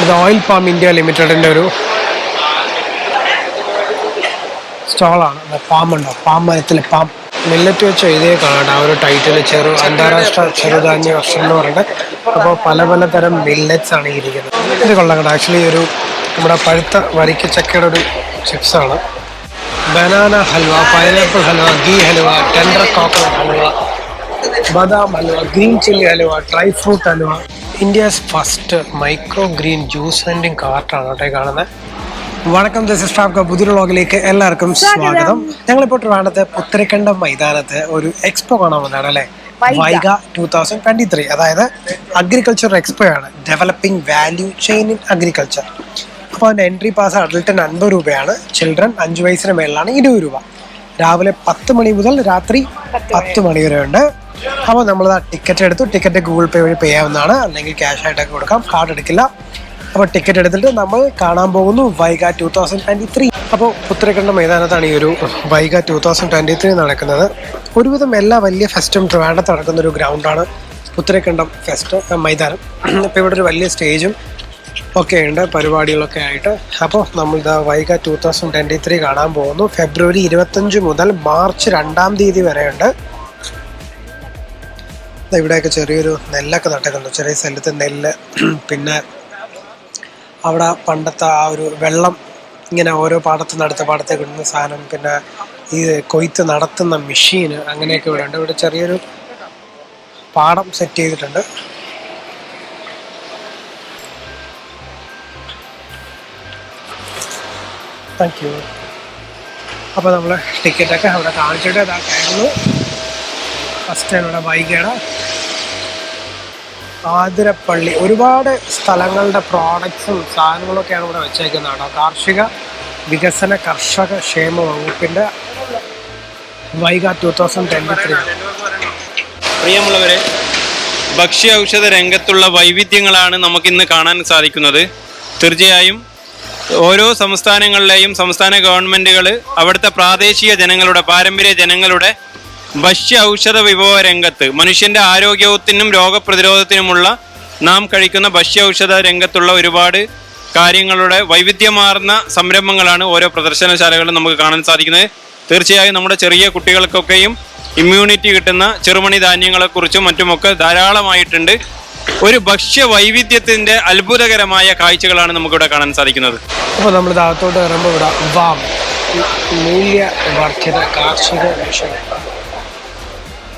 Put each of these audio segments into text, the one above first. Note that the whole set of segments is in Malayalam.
ഇത് ഓയിൽ പാം ഇന്ത്യ ലിമിറ്റഡിൻ്റെ ഒരു സ്റ്റോളാണ്. പാം ഉണ്ടോ, പാം മരത്തിൽ പാം മില്ലറ്റ് വെച്ച് എഴുതിയേ കാണാം ആ ഒരു ടൈറ്റിൽ, അന്താരാഷ്ട്ര ചെറുധാന്യ വർഷം എന്ന് പറഞ്ഞിട്ട്. അപ്പോൾ പല പല തരം മില്ലറ്റ്സ് ആണ് ഇരിക്കുന്നത്. ഇത് കൊള്ളാം കേട്ടോ. ആക്ച്വലി ഒരു നമ്മുടെ പഴുത്ത വരിക്കച്ചക്കയുടെ ഒരു ചിപ്സാണ്. Banana halwa, pineapple halwa, ghee halwa, tender coconut halwa, badam halwa, green chilli halwa, dry fruit halwa. India's first micro green juice vending കാർട്ടാണ് കേട്ടോ കാണുന്നത്. വണക്കം, ദിസ് ഇസ് ട്രാവ്കപ്പ്. പുതിയ വ്ളോഗിലേക്ക് എല്ലാവർക്കും സ്വാഗതം. ഞങ്ങളിപ്പോൾ ട്രിവാൻഡ്രത്തെ പുത്തരിക്കണ്ടം മൈതാനത്ത് ഒരു എക്സ്പോ കാണാൻ വന്നതാണ് അല്ലേ, വൈഗ 2023. അതായത് അഗ്രികൾച്ചർ എക്സ്പോ ആണ്, developing value chain in agriculture. അപ്പോൾ അതിൻ്റെ എൻട്രി പാസ് അഡൽട്ടിന് 50 രൂപയാണ്, ചിൽഡ്രൻ 5 വയസ്സിന് മേളിലാണ് 20 രൂപ. രാവിലെ 10 മണി മുതൽ രാത്രി 10 മണി വരെ ഉണ്ട്. അപ്പോൾ നമ്മളിതാ ടിക്കറ്റ് എടുത്തു. ടിക്കറ്റ് ഗൂഗിൾ പേ വഴി പേ ആവുന്നതാണ്, അല്ലെങ്കിൽ ക്യാഷ് ആയിട്ടൊക്കെ കൊടുക്കാം, കാർഡ് എടുക്കില്ല. അപ്പോൾ ടിക്കറ്റ് എടുത്തിട്ട് നമ്മൾ കാണാൻ പോകുന്നു വൈഗ 2023. അപ്പോൾ പുത്തരിക്കണ്ടം മൈതാനത്താണ് ഈ ഒരു വൈഗ 2023 നടക്കുന്നത്. ഒരുവിധം എല്ലാ വലിയ ഫെസ്റ്റും ട്രിവാൻഡ്രത്ത് നടക്കുന്ന ഒരു ഗ്രൗണ്ടാണ് പുത്തരിക്കണ്ടം ഫെസ്റ്റ് മൈതാനം. ഇപ്പോൾ ഇവിടെ ഒരു വലിയ സ്റ്റേജും ഒക്കെ ഉണ്ട്, പരിപാടികളൊക്കെ ആയിട്ട്. അപ്പോൾ നമ്മളിതാ വൈഗ 2023 കാണാൻ പോകുന്നു. ഫെബ്രുവരി 25 മുതൽ മാർച്ച് 2-ാം തീയതി വരെ ഉണ്ട്. ഇവിടെയൊക്കെ ചെറിയൊരു നെല്ലൊക്കെ നട്ടേക്കുന്നുണ്ട്, ചെറിയ സ്ഥലത്ത് നെല്ല്. പിന്നെ അവിടെ പണ്ടത്തെ ആ ഒരു വെള്ളം ഇങ്ങനെ ഓരോ പാടത്ത് നിന്ന് അടുത്ത പാടത്തേക്ക് ഇടുന്ന സാധനം, പിന്നെ ഈ കൊയ്ത്ത് നടത്തുന്ന മെഷീന്, അങ്ങനെയൊക്കെ ഇവിടെ ഉണ്ട്. ഇവിടെ ചെറിയൊരു പാടം സെറ്റ് ചെയ്തിട്ടുണ്ട്. Thank you. അപ്പോൾ നമ്മൾ ടിക്കറ്റൊക്കെ അവിടെ കാണിച്ചിട്ട് ഇതാക്കായിരുന്നു. ഫസ്റ്റ് ഇവിടെ വൈഗയുടെ ആതിരപ്പള്ളി, ഒരുപാട് സ്ഥലങ്ങളുടെ പ്രോഡക്ട്സും സാധനങ്ങളൊക്കെയാണ് ഇവിടെ വെച്ചേക്കുന്നത് കേട്ടോ. കാർഷിക വികസന കർഷക ക്ഷേമ വകുപ്പിൻ്റെ വൈഗ 2023. പ്രിയമുള്ളവരെ, ഭക്ഷ്യ ഔഷധ രംഗത്തുള്ള വൈവിധ്യങ്ങളാണ് നമുക്കിന്ന് കാണാൻ സാധിക്കുന്നത്. തീർച്ചയായും ഓരോ സംസ്ഥാനങ്ങളിലെയും സംസ്ഥാന ഗവൺമെൻറ്റുകൾ അവിടുത്തെ പ്രാദേശിക ജനങ്ങളുടെ, പാരമ്പര്യ ജനങ്ങളുടെ ഭക്ഷ്യ ഔഷധ വിഭവ രംഗത്ത് മനുഷ്യൻ്റെ ആരോഗ്യത്തിനും രോഗപ്രതിരോധത്തിനുമുള്ള നാം കഴിക്കുന്ന ഭക്ഷ്യ ഔഷധ രംഗത്തുള്ള ഒരുപാട് കാര്യങ്ങളുടെ വൈവിധ്യമാർന്ന സംരംഭങ്ങളാണ് ഓരോ പ്രദർശനശാലകളിലും നമുക്ക് കാണാൻ സാധിക്കുന്നത്. തീർച്ചയായും നമ്മുടെ ചെറിയ കുട്ടികൾക്കൊക്കെയും ഇമ്മ്യൂണിറ്റി കിട്ടുന്ന ചെറുമണി ധാന്യങ്ങളെക്കുറിച്ചും മറ്റുമൊക്കെ ധാരാളമായിട്ടുണ്ട്. ഒരു ഭക്ഷ്യ വൈവിധ്യത്തിൻ്റെ അത്ഭുതകരമായ കാഴ്ചകളാണ് നമുക്കിവിടെ കാണാൻ സാധിക്കുന്നത്. അപ്പോൾ നമ്മൾ താഴത്തോട്ട് കയറുമ്പോൾ ഇവിടെ വാം മൂല്യവർദ്ധിത കാർഷിക മിഷൻ,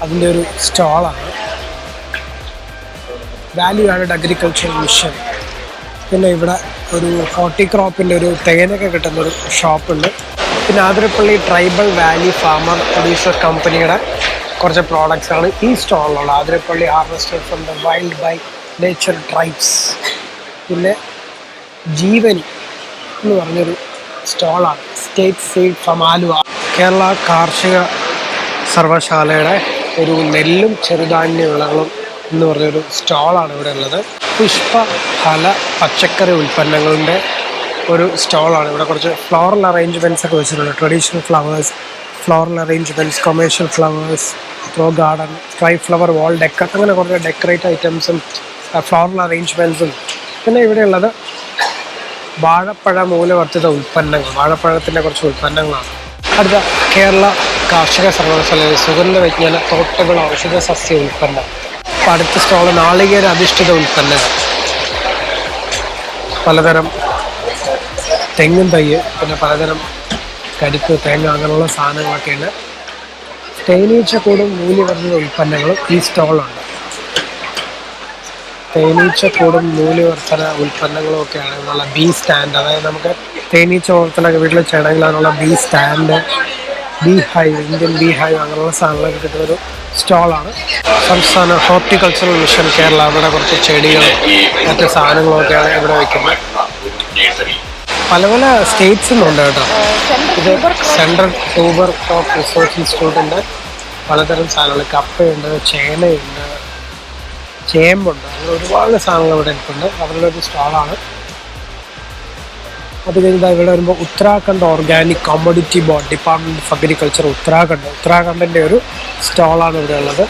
അതിൻ്റെ ഒരു സ്റ്റോളാണ്. Value added agriculture mission. പിന്നെ ഇവിടെ ഒരു ഹോർട്ടിക്രോപ്പിൻ്റെ ഒരു തേനൊക്കെ കിട്ടുന്നൊരു ഷോപ്പുണ്ട്. പിന്നെ Athirappilly tribal valley farmer producer കമ്പനിയുടെ കുറച്ച് പ്രോഡക്റ്റ്സ് ആണ് ഈ സ്റ്റോളിലുള്ള. Athirappilly harvested from the wild by nature tribes. പിന്നെ ജീവനി എന്ന് പറഞ്ഞൊരു സ്റ്റോളാണ്. State seed from Aluva. Kerala കാർഷിക സർവകലാശാലയുടെ ഒരു നെല്ലും ചെറുധാന്യ വിളകളും എന്ന് പറഞ്ഞൊരു സ്റ്റോളാണ് ഇവിടെ ഉള്ളത്. പുഷ്പഫല പച്ചക്കറി ഉൽപ്പന്നങ്ങളുടെ ഒരു സ്റ്റോളാണ്. ഇവിടെ കുറച്ച് ഫ്ലോറൽ അറേഞ്ച്മെൻറ്റ്സ് ഒക്കെ വെച്ചിട്ടുണ്ട്. Traditional flowers, floral arrangements, commercial flowers, row garden, sky flower, wall decor, അങ്ങനെ കുറച്ച് ഡെക്കറേറ്റ് ഐറ്റംസും ഫ്ലോറൽ അറേഞ്ച്മെൻറ്റ്സും. പിന്നെ ഇവിടെയുള്ളത് വാഴപ്പഴ മൂലവർദ്ധിത ഉൽപ്പന്നങ്ങൾ, വാഴപ്പഴത്തിൻ്റെ കുറച്ച് ഉൽപ്പന്നങ്ങളാണ്. അടുത്ത കേരള കാർഷിക സർവകലാശാലയിലെ സുഗന്ധ വിജ്ഞാന തോട്ടവിള ഔഷധ സസ്യ ഉൽപ്പന്നം. അപ്പോൾ അടുത്ത സ്റ്റോള് നാളികേര അധിഷ്ഠിത ഉൽപ്പന്നങ്ങൾ, പലതരം തെങ്ങും തയ്യ്, പിന്നെ പലതരം കരിക്ക്, തേങ്ങ, അങ്ങനെയുള്ള സാധനങ്ങളൊക്കെയുണ്ട്. തേനീച്ചക്കൂടും മൂല്യവർദ്ധിത ഉൽപ്പന്നങ്ങളും ഈ സ്റ്റോളുണ്ട്. തേനീച്ചക്കൂടും മൂല്യവർദ്ധന ഉൽപ്പന്നങ്ങളും ഒക്കെയാണ് ഇതിനുള്ള ബീ സ്റ്റാൻഡ്. അതായത് നമുക്ക് തേനീച്ച വളർത്തലൊക്കെ വീട്ടിൽ ചെയ്യണമെങ്കിൽ അതിനുള്ള bee stand, bee hive, Indian bee hive, അങ്ങനെയുള്ള സാധനങ്ങളൊക്കെ കിട്ടുന്നൊരു സ്റ്റോളാണ്. സംസ്ഥാന ഹോർട്ടിക്കൾച്ചറൽ മിഷൻ കേരള, ഇവിടെ കുറച്ച് ചെടികളും മറ്റ് സാധനങ്ങളൊക്കെയാണ് ഇവിടെ വയ്ക്കുന്നത്. പല പല സ്റ്റേറ്റ്സിലുണ്ട് കേട്ടോ. ഇത് സെൻട്രൽ ട്യൂബർ ക്രോപ്പ് റിസർച്ച് ഇൻസ്റ്റിറ്റ്യൂട്ടിൻ്റെ പലതരം സാധനങ്ങൾ, കപ്പയുണ്ട്, ചേനയുണ്ട്, ചേമ്പുണ്ട്, അങ്ങനെ ഒരുപാട് സാധനങ്ങൾ ഇവിടെ ഇരിപ്പുണ്ട്. അവരുടെ ഒരു സ്റ്റോളാണ്. അത് കഴിഞ്ഞാൽ ഇവിടെ വരുമ്പോൾ Uttarakhand organic commodity board, department of agriculture ഉത്തരാഖണ്ഡിൻ്റെ ഒരു സ്റ്റോളാണ് ഇവിടെ ഉള്ളത്.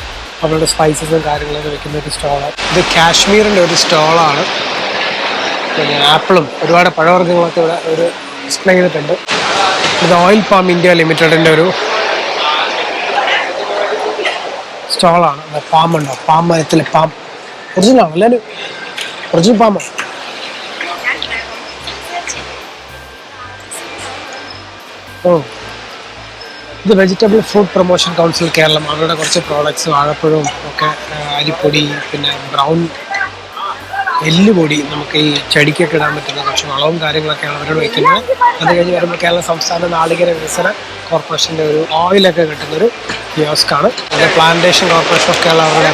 അവരുടെ സ്പൈസസും കാര്യങ്ങളൊക്കെ വെക്കുന്ന ഒരു സ്റ്റോളാണ്. ഇത് കാശ്മീരിൻ്റെ ഒരു സ്റ്റോളാണ്. പിന്നെ ആപ്പിളും ഒരുപാട് പഴവർഗ്ഗങ്ങളൊക്കെ ഇവിടെ ഒരു ഡിസ്പ്ലേ ചെയ്തിട്ടുണ്ട്. ഇത് ഓയിൽ പാം ഇന്ത്യ ലിമിറ്റഡിൻ്റെ ഒരു സ്റ്റോളാണ്. പാം ഉണ്ടോ, പാം മരത്തിലെ പാം ഒറിജിനലാണ് എല്ലാവരും ഒറിജിനൽ പാമാണ്. ഓ, ഇത് vegetable food promotion council Keralam, അവരുടെ കുറച്ച് പ്രോഡക്ട്സ് വാഴപ്പഴവും ഒക്കെ, അരിപ്പൊടി, പിന്നെ ബ്രൗൺ എല്ലുപൊടി, നമുക്ക് ഈ ചെടിക്കൊക്കെ ഇടാൻ പറ്റുന്ന കുറച്ച് വളവും കാര്യങ്ങളൊക്കെയാണ് അവരോട് വയ്ക്കുന്നത്. അത് കഴിഞ്ഞ് വരുമ്പോൾ കേരള സംസ്ഥാന നാളികേര വികസന കോർപ്പറേഷൻ്റെ ഒരു ഓയിലൊക്കെ കിട്ടുന്നൊരു കിയോസ്കാണ്. പിന്നെ പ്ലാന്റേഷൻ കോർപ്പറേഷൻ ഓഫ് കേരള അവരുടെ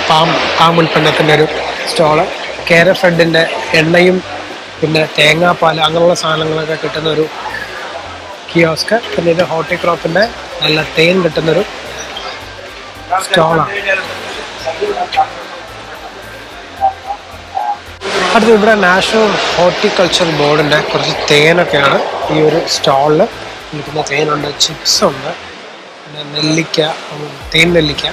പാം ഉൽപ്പന്നത്തിൻ്റെ ഒരു സ്റ്റോള്. കേരഫെഡിൻ്റെ എണ്ണയും പിന്നെ തേങ്ങാപ്പാൽ അങ്ങനെയുള്ള സാധനങ്ങളൊക്കെ കിട്ടുന്നൊരു കിയോസ്ക്. പിന്നെ ഇത് ഹോർട്ടിക്രോപ്പിൻ്റെ നല്ല തേൻ കിട്ടുന്നൊരു സ്റ്റോളാണ്. അടുത്ത് ഇവിടെ നാഷണൽ ഹോർട്ടിക്കൾച്ചർ ബോർഡിൻ്റെ കുറച്ച് തേനൊക്കെയാണ് ഈ ഒരു സ്റ്റോളിൽ വിൽക്കുന്ന. തേനുണ്ട്, ചിപ്സ് ഉണ്ട്, പിന്നെ നെല്ലിക്ക, തേൻ നെല്ലിക്ക.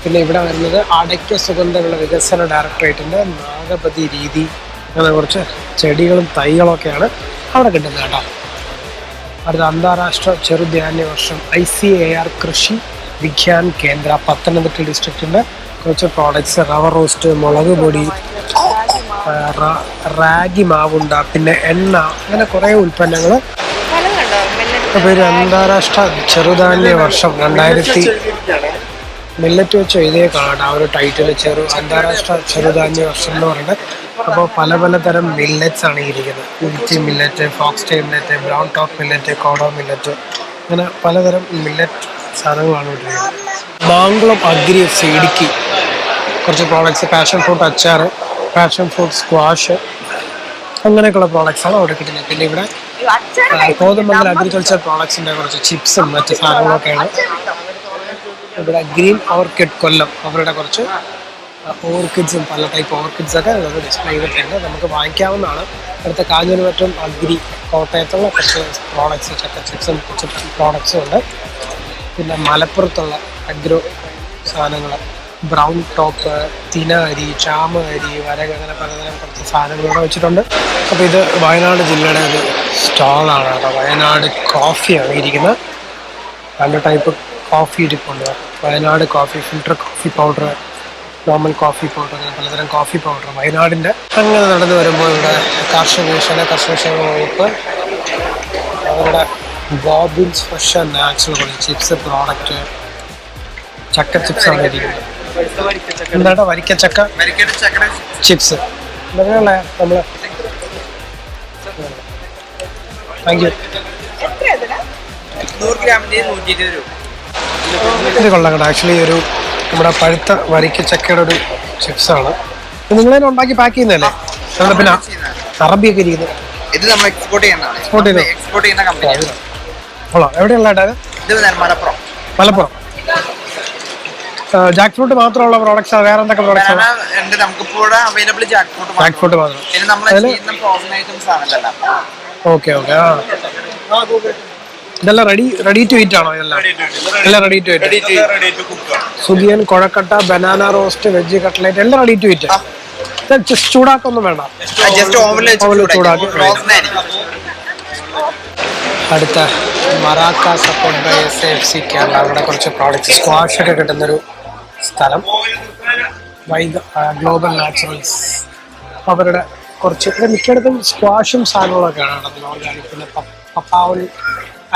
പിന്നെ ഇവിടെ വരുന്നത് അടയ്ക്ക സുഗന്ധവിള വികസന ഡയറക്ടറേറ്റിൻ്റെ നാഗപതി രീതി, അങ്ങനെ കുറച്ച് ചെടികളും തൈകളൊക്കെയാണ് അവിടെ കിട്ടുന്നത് കേട്ടോ. അടുത്ത അന്താരാഷ്ട്ര ചെറുധാന്യ വർഷം ICAR കൃഷി വിജ്ഞാൻ കേന്ദ്ര പത്തനംതിട്ട ഡിസ്ട്രിക്റ്റിൻ്റെ കുറച്ച് പ്രോഡക്ട്സ്, റവ റോസ്റ്റ്, മുളക് പൊടി, റാഗി മാവുണ്ട, പിന്നെ എണ്ണ, അങ്ങനെ കുറേ ഉൽപ്പന്നങ്ങൾ. അപ്പോൾ ഒരു അന്താരാഷ്ട്ര ചെറുധാന്യ വർഷം 2000 മില്ലറ്റ് വെച്ച് എഴുതിയേ കാണാം ആ ഒരു ടൈറ്റിൽ, അന്താരാഷ്ട്ര ചെറുധാന്യ വർഷം എന്ന് പറയുന്നത്. അപ്പോൾ പല തരം മില്ലറ്റ്സ് ആണ് ഇരിക്കുന്നത്. Little millet, foxtail millet, brown top millet, kodo millet, അങ്ങനെ പലതരം മില്ലറ്റ് സാധനങ്ങളാണ് ഇട്ടിരിക്കുന്നത്. മാങ്കുളം അഗ്രി FC ഇടുക്കി കുറച്ച് പ്രോഡക്ട്സ്, പാഷൻ ഫ്രൂട്ട് അച്ചാർ, പാഷൻ ഫ്രൂട്ട് സ്ക്വാഷ്, അങ്ങനെയൊക്കെയുള്ള പ്രോഡക്ട്സാണ് അവിടെ കിട്ടുന്നത്. പിന്നെ ഇവിടെ കോതമംഗലം അഗ്രികൾച്ചർ പ്രോഡക്ട്സിൻ്റെ കുറച്ച് ചിപ്സും മറ്റ് സാധനങ്ങളൊക്കെയാണ്. ഇവിടെ ഗ്രീൻ ഓർക്കിഡ് കൊല്ലം അവരുടെ കുറച്ച് ഓർക്കിഡ്സും പല ടൈപ്പ് ഓർക്കിഡ്സൊക്കെ നമുക്ക് ഡിസ്പ്ലേ ചെയ്തിട്ടുണ്ട്, നമുക്ക് വാങ്ങിക്കാവുന്നതാണ്. അടുത്ത കാഞ്ഞിരമറ്റം അഗ്രി കോട്ടയത്തുള്ള കുറച്ച് പ്രോഡക്ട്സ്, ചക്ക ചിപ്സും കുറച്ച് പ്രോഡക്ട്സും ഉണ്ട്. പിന്നെ മലപ്പുറത്തുള്ള അഗ്രോ സാധനങ്ങൾ, ബ്രൗൺ ടോപ്പ്, തിന അരി, ചാമ അരി, വരക, അങ്ങനെ പലതരം കുറച്ച് സാധനങ്ങളൂടെ വെച്ചിട്ടുണ്ട്. അപ്പോൾ ഇത് വയനാട് ജില്ലയുടെ ഒരു സ്റ്റോളാണ് കേട്ടോ. വയനാട് കോഫിയാണ് ഇരിക്കുന്നത്. പല ടൈപ്പ് കോഫി ഇരിപ്പുണ്ട്. Wayanad coffee, filter coffee powder, normal coffee powder, അങ്ങനെ പലതരം കോഫി പൗഡർ വയനാടിൻ്റെ. അങ്ങനെ നടന്നു വരുമ്പോൾ ഇവിടെ കർഷക വകുപ്പ് അവരുടെ ബോബിൻസ് fresh and natural chips product, ചക്ക ചിപ്സാണ് ഇരിക്കുന്നത്. എന്താ വരിക്കച്ചക്ക ചിപ്സ് എന്തൊക്കെയുള്ള നമ്മൾ. Thank you. ഇത് കൊള്ളാം കേട്ടോ. ആക്ച്വലി ഒരു നമ്മുടെ പഴുത്ത വരിക്കച്ചക്കയുടെ ഒരു ചിപ്സാണ്. നിങ്ങളതിനെ ഉണ്ടാക്കി പാക്ക് ചെയ്യുന്നതല്ലേ? പിന്നെ അറബിയൊക്കെ ഇരിക്കുന്നത്. ഇത് നമ്മൾ എക്സ്പോർട്ട് ചെയ്യുന്ന കമ്പനിയാണ്. കൊള്ളാം. എവിടെയുള്ള മലപ്പുറം. ജാക്ക് ഫ്രൂട്ട് മാത്രമുള്ള പ്രോഡക്ട്സ്, വേറെ എന്തൊക്കെ പ്രോഡക്ട്സ് ആണ്? അവൈലബിൾ ജാക്ക് ഫ്രൂട്ട് മാത്രം. ഓക്കെ. ഇതെല്ലാം റെഡി ടു ഈറ്റ് ആണോ? എല്ലാം ready to eat. Sukhiyan, kozhukatta, banana roast, veg cutlet എല്ലാം റെഡി ടു ഈറ്റ്. ചൂടാക്കൊന്നും വേണ്ട, ചൂടാക്കി. അടുത്ത മറാക്ക സപ്പോർട്ട് ബൈ SAFC കേരള, അവിടെ കുറച്ച് പ്രോഡക്റ്റ്സ്, സ്ക്വാഷൊക്കെ കിട്ടുന്നൊരു സ്ഥലം. വൈഗ ഗ്ലോബൽ നാച്ചുറൽസ് അവരുടെ കുറച്ച്, മിക്കയിടത്തും സ്ക്വാഷും സാധനങ്ങളൊക്കെയാണ് നടന്നത്. ഓർഗാനിക്. പിന്നെ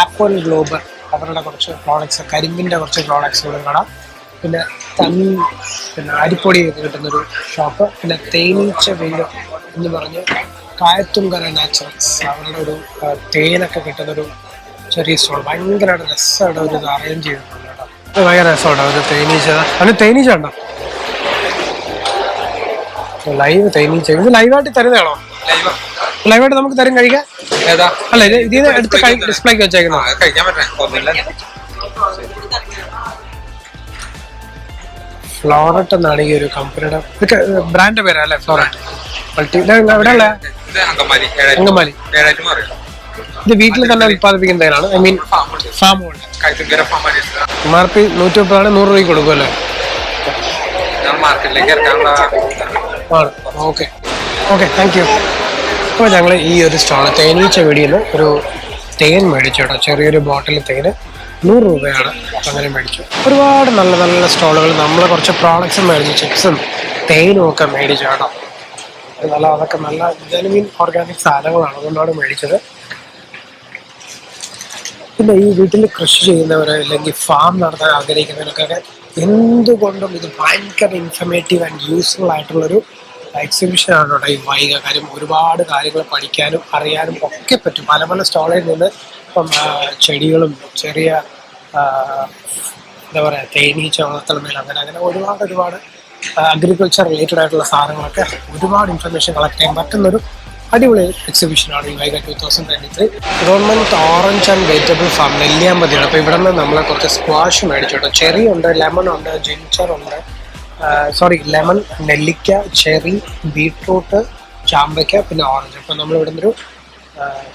ആപ്പിൾ ഗ്ലോബൽ അവരുടെ കുറച്ച് പ്രോഡക്ട്സ്, കരിമ്പിൻ്റെ കുറച്ച് പ്രോഡക്ട്സ് ഇവിടെ കാണാം. പിന്നെ പിന്നെ അരിപ്പൊടിയൊക്കെ കിട്ടുന്നൊരു ഷോപ്പ്. പിന്നെ തേനീച്ച വീട് എന്ന് പറഞ്ഞ് കായത്തുംകര നാച്ചുറൽസ് അവരുടെ ഒരു തേനൊക്കെ കിട്ടുന്നൊരു ചെറിയ സ്റ്റോൾ. ഭയങ്കരമായിട്ട് രസമായിട്ട് ഒരു ഇത് അറേഞ്ച് ചെയ്തിട്ടുണ്ട് കേട്ടോ. ഭയങ്കര രസമുണ്ടോ ഒരു തേനീച്ച. അതിന് തേനീച്ച ഉണ്ടോ? ലൈവ് തേനീച്ച. ഇത് ലൈവായിട്ട് തരുന്നതാണോ? ലൈവായിട്ട് നമുക്ക് തരും കഴിക്കാൻ? അല്ല, ഇതിന് എടുത്ത് ഡിസ്പ്ലേക്ക് വെച്ചേക്കുന്നോ? ഫ്ലോററ്റ് എന്നാണ് ഈ ഒരു കമ്പനിയുടെ ബ്രാൻഡ് പേരല്ലേ? Floret multi. എവിടെയുള്ള? അങ്കമാലി. ഇത് വീട്ടിൽ തന്നെ ഉത്പാദിപ്പിക്കുന്നതിനാണ്. ഐ മീൻ ഫാം കൊണ്ട്. MRP 130 100 രൂപയ്ക്ക് കൊടുക്കുമല്ലേ? Okay, thank you. അപ്പോൾ ഞങ്ങൾ ഈ ഒരു സ്റ്റോൾ തേനീച്ച വെടിയിൽ ഒരു തേൻ മേടിച്ചു കേട്ടോ. ചെറിയൊരു ബോട്ടിൽ തേന് 100 രൂപയാണ്. അങ്ങനെ മേടിച്ചു. ഒരുപാട് നല്ല നല്ല സ്റ്റോളുകൾ. നമ്മൾ കുറച്ച് പ്രോഡക്ട്സും മേടിച്ചു, ചിപ്സും തേനും ഒക്കെ മേടിച്ചു കേട്ടോ. അതൊക്കെ നല്ല ജെനുവിൻ ഓർഗാനിക് സാധനങ്ങളാണ്, അതുകൊണ്ടാണ് മേടിച്ചത്. പിന്നെ ഈ വീട്ടിൽ കൃഷി ചെയ്യുന്നവർ അല്ലെങ്കിൽ ഫാം നടത്താൻ ആഗ്രഹിക്കുന്നവർക്കൊക്കെ എന്തുകൊണ്ടും ഇത് ഭയങ്കര ഇൻഫർമേറ്റീവ് ആൻഡ് യൂസ്ഫുൾ ആയിട്ടുള്ളൊരു എക്സിബിഷനാണ് കേട്ടോ ഈ വൈഗ. കാര്യം ഒരുപാട് കാര്യങ്ങൾ പഠിക്കാനും അറിയാനും ഒക്കെ പറ്റും. പല പല സ്റ്റോളിൽ നിന്ന് ഇപ്പം ചെടികളും ചെറിയ എന്താ പറയുക തേനീച്ച വളർത്തൽ അങ്ങനെ ഒരുപാട് അഗ്രികൾച്ചർ റിലേറ്റഡ് ആയിട്ടുള്ള സാധനങ്ങളൊക്കെ ഒരുപാട് ഇൻഫർമേഷൻ കളക്ട് ചെയ്യാൻ പറ്റുന്നൊരു അടിപൊളി എക്സിബിഷനാണ് ഈ Vaiga 2023. Government orange and vegetable farm നെല്ലിയാമ്പതിയാണ്. അപ്പോൾ ഇവിടെ നിന്ന് നമ്മൾ കുറച്ച് സ്ക്വാഷ് മേടിച്ചോട്ടോ. ചെറി ഉണ്ട്, ലെമൺ ഉണ്ട്, ജിഞ്ചർ ഉണ്ട്, ലെമൺ, നെല്ലിക്ക, ചെറി, ബീട്രൂട്ട്, ചാമ്പയ്ക്ക, പിന്നെ ഓറഞ്ച്. അപ്പോൾ നമ്മൾ ഇവിടെ നിന്നൊരു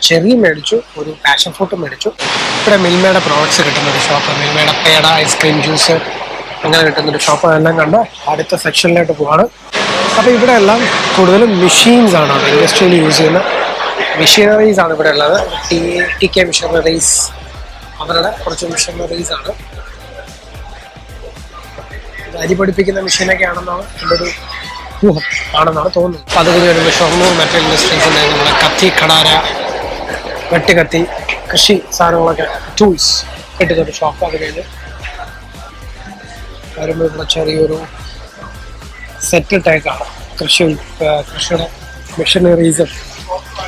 ചെറി മേടിച്ചു, ഒരു പാഷൻ ഫ്രൂട്ട് മേടിച്ചു. ഇവിടെ മിൽമയുടെ പ്രോഡക്ട്സ് കിട്ടുന്നൊരു ഷോപ്പ്, മിൽമയുടെ പേട, ഐസ്ക്രീം, ജ്യൂസ് അങ്ങനെ കിട്ടുന്നൊരു ഷോപ്പ്. അതെല്ലാം കണ്ട് അടുത്ത സെക്ഷനിലോട്ട് പോവാണ്. അപ്പോൾ ഇവിടെ എല്ലാം കൂടുതലും മെഷീൻസ് ആണ്, ഇൻഡസ്ട്രിയിൽ യൂസ് ചെയ്യുന്ന മെഷീനറീസ് ആണ് ഇവിടെ ഉള്ളത്. ടി കെ മെഷീനറീസ്, അവരുടെ കുറച്ച് മെഷീനറീസ് ആണ്. അരി പഠിപ്പിക്കുന്ന മെഷീനൊക്കെ ആണെന്നാണ് എൻ്റെ ഒരു ഊഹം ആണെന്നാണ് തോന്നുന്നത്. അപ്പോൾ അത് കഴിഞ്ഞ് വരുമ്പോൾ ഷൊർണൂർ മെറ്റൽ ഇൻഡസ്ട്രീസിൻ്റെ നമ്മുടെ കത്തി, കടാര, വെട്ടുകത്തി, കൃഷി സാധനങ്ങളൊക്കെ ടൂൾസ് കിട്ടുന്നൊരു ഷോപ്പ്. അത് കഴിഞ്ഞ് വരുമ്പോൾ ഇവിടെ ചെറിയൊരു സെറ്റ് ടൈക്കാണ്, കൃഷിയുടെ മെഷീനറീസും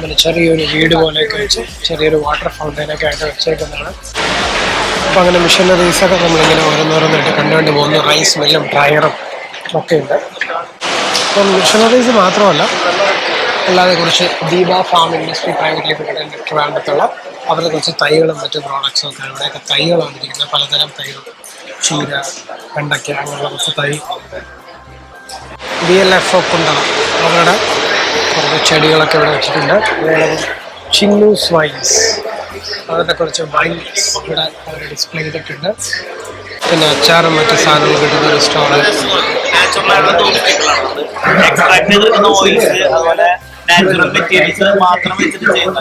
പിന്നെ ചെറിയൊരു വീട് പോലെയൊക്കെ വെച്ച് ചെറിയൊരു വാട്ടർ ഫൗണ്ടൈനൊക്കെ ആയിട്ട് വെച്ചേക്കുന്നതാണ്. അപ്പോൾ അങ്ങനെ മെഷീനറീസൊക്കെ നമ്മളിങ്ങനെ ഓരോന്നോരോന്നായിട്ട് കണ്ടുകൊണ്ട് പോകുന്നു. റൈസ് മില്ലും ഡ്രയറും ഒക്കെ ഉണ്ട്. അപ്പം മെഷീനറീസ് മാത്രമല്ല, അല്ലാതെ കുറച്ച് Deepa farm industry private limited ട്രിവാൻഡ്രത്തുള്ള അവരുടെ കുറച്ച് തൈകളും മറ്റു പ്രോഡക്ട്സും ഒക്കെ. ഇവിടെയൊക്കെ തൈകളാണ് ഇരിക്കുന്നത്, പലതരം തൈകൾ, ചീര, വെണ്ടയ്ക്ക, അങ്ങനെയുള്ള കുറച്ച് തൈ. BLF കൊണ്ടാണ് അവരുടെ കുറച്ച് ചെടികളൊക്കെ ഇവിടെ വെച്ചിട്ടുണ്ട്. ചിന്നൂസ് വൈൻസ്, അവരുടെ കുറച്ച് വൈൻസ് ഇവിടെ അവർ ഡിസ്പ്ലേ ചെയ്തിട്ടുണ്ട്. പിന്നെ അച്ചാറും മറ്റു സാധനങ്ങൾ കിട്ടുന്ന ഒരു സ്റ്റോള്. നാച്ചുറൽ മെറ്റീരിയൽസ് മാത്രം വെച്ചിട്ട് ചെയ്യുന്ന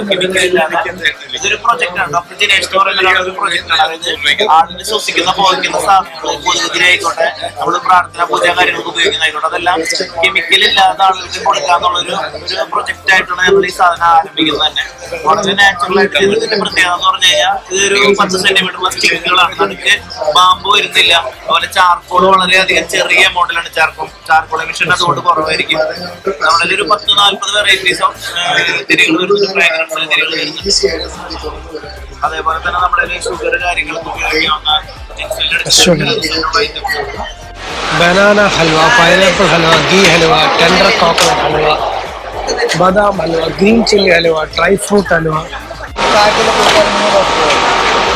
ഇതൊരു പ്രൊജക്റ്റാണ്. ഡോക്ടർ ജിനേഷ് തോറലാണ് ഒരു പ്രൊജക്റ്റാണ്. അതായത് ആളിന് ശ്വസിക്കുന്ന പോയിക്കുന്ന സാധനങ്ങൾ കൊതുകുതിരായിക്കോട്ടെ, നമ്മൾ പ്രാർത്ഥന പൂജ കാര്യങ്ങൾക്ക് ഉപയോഗിക്കുന്നതായിക്കോട്ടെ, അതെല്ലാം കെമിക്കൽ ഇല്ലാത്ത ആളുകൾക്ക് കൊടുക്കാന്നുള്ളൊരു പ്രൊജക്റ്റ് ആയിട്ടാണ് നമ്മൾ ഈ സാധനം ആരംഭിക്കുന്നത് തന്നെ. വളരെ നാച്ചുറൽ ആയിട്ട് ഇതിന്റെ പ്രത്യേകത എന്ന് പറഞ്ഞു കഴിഞ്ഞാൽ ഇതൊരു 10 സെന്റിമീറ്ററുള്ള സ്റ്റിക്കുകളാണ്. നമുക്ക് ബാമ്പു വരുന്നില്ല. അതുപോലെ ചാർക്കോൾ വളരെയധികം ചെറിയ മോഡലാണ് ചാർക്കോൾ എമിഷൻ അതുകൊണ്ട് കുറവായിരിക്കും. നമ്മളിൽ ഒരു 10-40 വെറൈറ്റീസ് ഓഫ് തിരികൾ വരുന്നുണ്ട്, ഫ്രാഗ്രൻസ് തിരികൾ വരുന്നുണ്ട്. അതേപോലെ തന്നെ നമ്മുടെ ഷുഗർ കാര്യങ്ങളൊക്കെ ഉപയോഗിക്കാവുന്ന banana halwa, pineapple halwa, ghee halwa, tender coconut halwa, badam halwa, green chilli halwa, dry fruit halwa.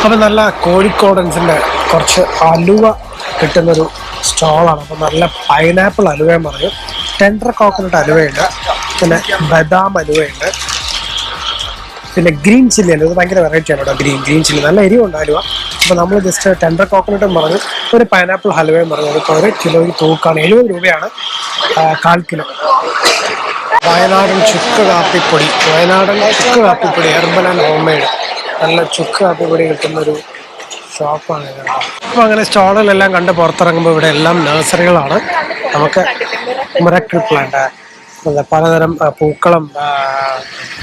അപ്പം നല്ല കോഴിക്കോടൻസിൻ്റെ കുറച്ച് അലുവ കിട്ടുന്നൊരു സ്റ്റോളാണ്. അപ്പം നല്ല പൈനാപ്പിൾ അലുവയും പറഞ്ഞു, ടെൻഡർ കോക്കനട്ട് അലുവയുണ്ട്, പിന്നെ ബദാം അലുവയുണ്ട്, പിന്നെ ഗ്രീൻ ചില്ലി അലുവ. ഇത് ഭയങ്കര വെറൈറ്റിയാണ് കേട്ടോ. ഗ്രീൻ ചില്ലി നല്ല എരിവുണ്ട് അലുവ. അപ്പോൾ നമ്മൾ ജസ്റ്റ് ടെൻഡർ കോക്കനട്ടും പറഞ്ഞു, ഒരു പൈനാപ്പിൾ ഹലുവയും പറഞ്ഞു. അതിപ്പോൾ 1 കിലോയ്ക്ക് തൂക്കാണ്, 70 രൂപയാണ് 1/4 കിലോ. വയനാടൻ ചുക്ക് കാപ്പിപ്പൊടി, ഹെർബൽ ആൻഡ് ഹോം മെയ്ഡ് നല്ല ചുക്ക് കാപ്പിപ്പൊടി കിട്ടുന്നൊരു ഷോപ്പാണ് ഇത്. അപ്പോൾ അങ്ങനെ സ്റ്റോളിലെല്ലാം കണ്ട് പുറത്തിറങ്ങുമ്പോൾ ഇവിടെ എല്ലാം നഴ്സറികളാണ്. നമുക്ക് മിറക്കിൾ പ്ലാന്റ്, പലതരം പൂക്കളും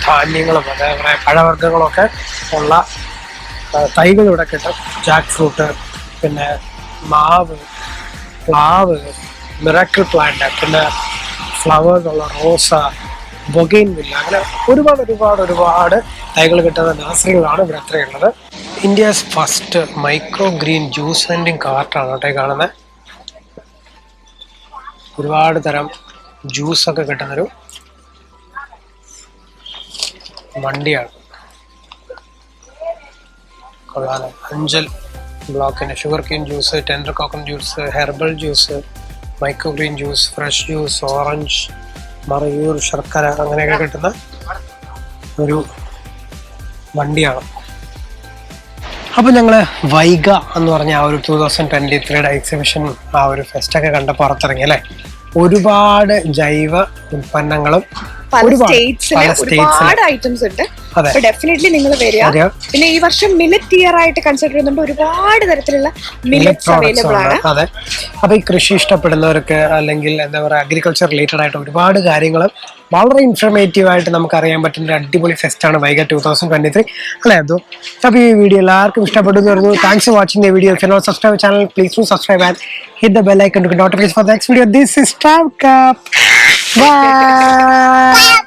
ധാന്യങ്ങളും അതേപോലെ പഴവർഗ്ഗങ്ങളൊക്കെ ഉള്ള തൈകൾ ഇവിടെ കിട്ടും. ജാക്ക് ഫ്രൂട്ട്, പിന്നെ മാവ്, പ്ലാവ്, മിറക്കിൾ പ്ലാന്റ്, പിന്നെ ഫ്ലവേഴ്സ് ഉള്ള റോസ, ബൊഗെയിൻവില്ല, അങ്ങനെ ഒരുപാട് തൈകൾ കിട്ടുന്ന നഴ്സറികളാണ് ഇവിടെ അത്രയുള്ളത്. India's first micro green juice vending കാർട്ടാണ് കേട്ടോ കാണുന്നത്. ഒരുപാട് തരം ജ്യൂസൊക്കെ കിട്ടുന്നൊരു വണ്ടിയാണ്. കൊള്ളാതെ 5 ബ്ലോക്കിന് sugar cane juice, tender coconut juice, herbal juice, micro green juice, fresh juice, orange, Marayur, ശർക്കര അങ്ങനെയൊക്കെ കിട്ടുന്ന ഒരു വണ്ടിയാണ്. അപ്പോൾ ഞങ്ങൾ വൈഗ എന്ന് പറഞ്ഞ ആ ഒരു 2023 എക്സിബിഷൻ, ആ ഒരു ഫെസ്റ്റൊക്കെ കണ്ട് പുറത്തിറങ്ങി അല്ലേ. ഒരുപാട് ജൈവ ഉൽപ്പന്നങ്ങളും പല സ്റ്റേറ്റ്സിലെ ഒരുപാട് ഐറ്റംസ് ഉണ്ട്. അപ്പൊ ഡെഫിനറ്റ്ലി നിങ്ങൾ വരിക. പിന്നെ ഈ വർഷം മില്ലറ്റ് ഇയർ ആയിട്ട് കൺസിഡർ ചെയ്യുന്നുണ്ട്. ഒരുപാട് തരത്തിലുള്ള മില്ലറ്റ്സ് അവൈലബിൾ ആണ്. അതെ. അപ്പൊ ഈ കൃഷി ഇഷ്ടപ്പെടുന്നവർക്ക് അല്ലെങ്കിൽ എന്താ പറയുക അഗ്രികൾച്ചർ റിലേറ്റഡ് ആയിട്ട് ഒരുപാട് കാര്യങ്ങൾ വളരെ ഇൻഫർമേറ്റീവ് ആയിട്ട് നമുക്ക് അറിയാൻ പറ്റുന്ന ഒരു അടിപൊളി ഫെസ്റ്റ് ആണ് വൈഗ 2023 അല്ലേ അതോ? അപ്പൊ ഈ വീഡിയോ എല്ലാവർക്കും ഇഷ്ടപ്പെട്ടു എന്ന് പറഞ്ഞു. Thanks for watching the video. If you not subscribe channel, please do subscribe and hit the bell icon to get notifications for the next video. This is Travcup. Bye.